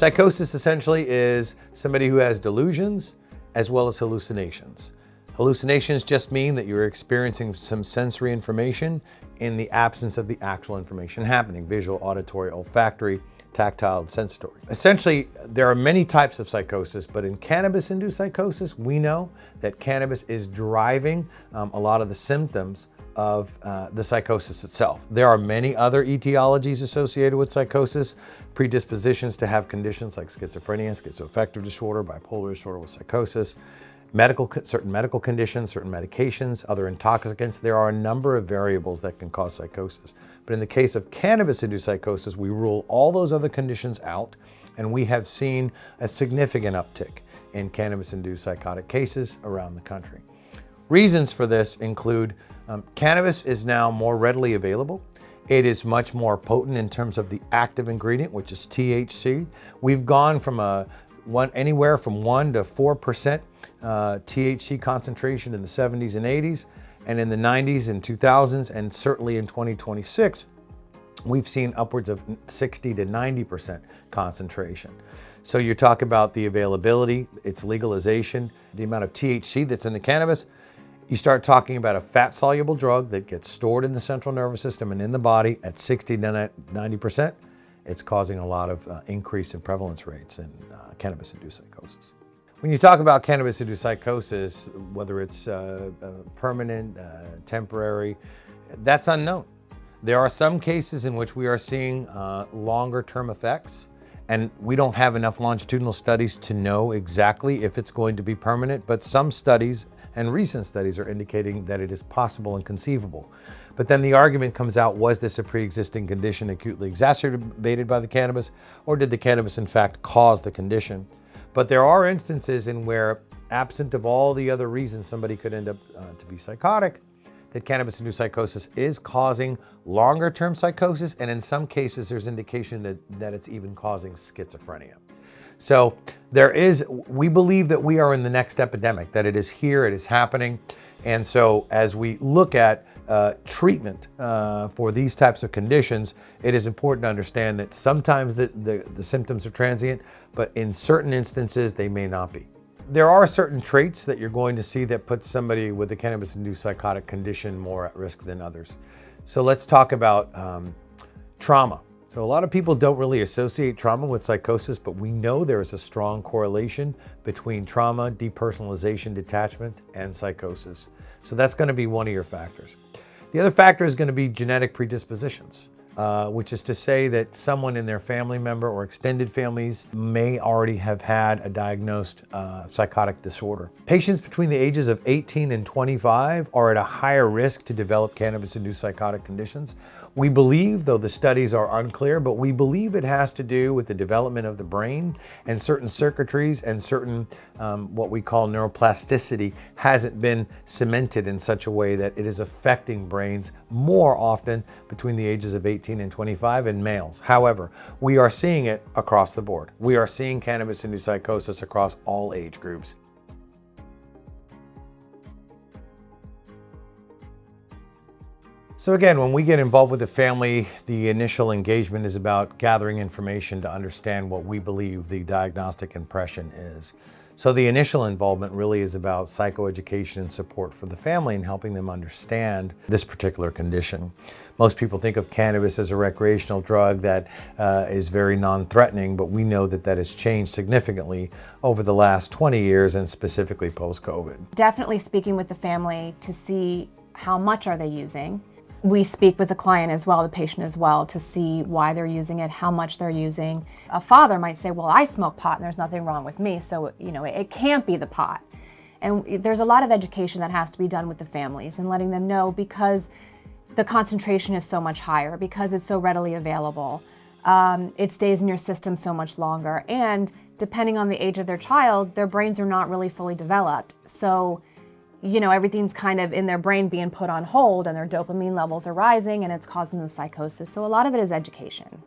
Psychosis essentially is somebody who has delusions as well as hallucinations. Hallucinations just mean that you're experiencing some sensory information in the absence of the actual information happening: visual, auditory, olfactory, tactile, and sensory. Essentially, there are many types of psychosis, but in cannabis-induced psychosis, we know that cannabis is driving a lot of the symptoms of the psychosis itself. There are many other etiologies associated with psychosis, predispositions to have conditions like schizophrenia, schizoaffective disorder, bipolar disorder with psychosis, certain medical conditions, certain medications, other intoxicants. There are a number of variables that can cause psychosis. But in the case of cannabis-induced psychosis, we rule all those other conditions out, and we have seen a significant uptick in cannabis-induced psychotic cases around the country. Reasons for this include cannabis is now more readily available. It is much more potent in terms of the active ingredient, which is THC. We've gone from anywhere from 1 to 4% THC concentration in the 70s and 80s, and in the 90s and 2000s, and certainly in 2026, we've seen upwards of 60 to 90% concentration. So you talk about the availability, its legalization, the amount of THC that's in the cannabis. You start talking about a fat-soluble drug that gets stored in the central nervous system and in the body at 60 to 90%. It's causing a lot of increase in prevalence rates in cannabis-induced psychosis. When you talk about cannabis-induced psychosis, whether it's permanent, temporary, that's unknown. There are some cases in which we are seeing longer-term effects, and we don't have enough longitudinal studies to know exactly if it's going to be permanent, but some studies and recent studies are indicating that it is possible and conceivable. But then the argument comes out, was this a pre-existing condition acutely exacerbated by the cannabis, or did the cannabis in fact cause the condition? But there are instances in where, absent of all the other reasons somebody could end up to be psychotic, that cannabis-induced psychosis is causing longer-term psychosis, and in some cases there's indication that it's even causing schizophrenia. So we believe that we are in the next epidemic, that it is here, it is happening. And so as we look at treatment for these types of conditions, it is important to understand that sometimes the symptoms are transient, but in certain instances they may not be. There are certain traits that you're going to see that put somebody with a cannabis-induced psychotic condition more at risk than others. So let's talk about trauma. So a lot of people don't really associate trauma with psychosis, but we know there is a strong correlation between trauma, depersonalization, detachment, and psychosis. So that's going to be one of your factors. The other factor is going to be genetic predispositions, which is to say that someone in their family member or extended families may already have had a diagnosed psychotic disorder. Patients between the ages of 18 and 25 are at a higher risk to develop cannabis-induced psychotic conditions. We believe, though the studies are unclear, but we believe it has to do with the development of the brain, and certain circuitries and certain what we call neuroplasticity hasn't been cemented in such a way that it is affecting brains more often between the ages of 18 and 25 in males. However, we are seeing it across the board. We are seeing cannabis-induced psychosis across all age groups. So again, when we get involved with the family, the initial engagement is about gathering information to understand what we believe the diagnostic impression is. So the initial involvement really is about psychoeducation and support for the family and helping them understand this particular condition. Most people think of cannabis as a recreational drug that is very non-threatening, but we know that that has changed significantly over the last 20 years and specifically post-COVID. Definitely speaking with the family to see how much are they using. We speak with the client as well, the patient as well, to see why they're using it, how much they're using. A father might say, well, I smoke pot and there's nothing wrong with me, so it can't be the pot. And there's a lot of education that has to be done with the families and letting them know, because the concentration is so much higher, because it's so readily available. It stays in your system so much longer, and depending on the age of their child, their brains are not really fully developed. So everything's kind of in their brain being put on hold, and their dopamine levels are rising, and it's causing the psychosis. So a lot of it is education.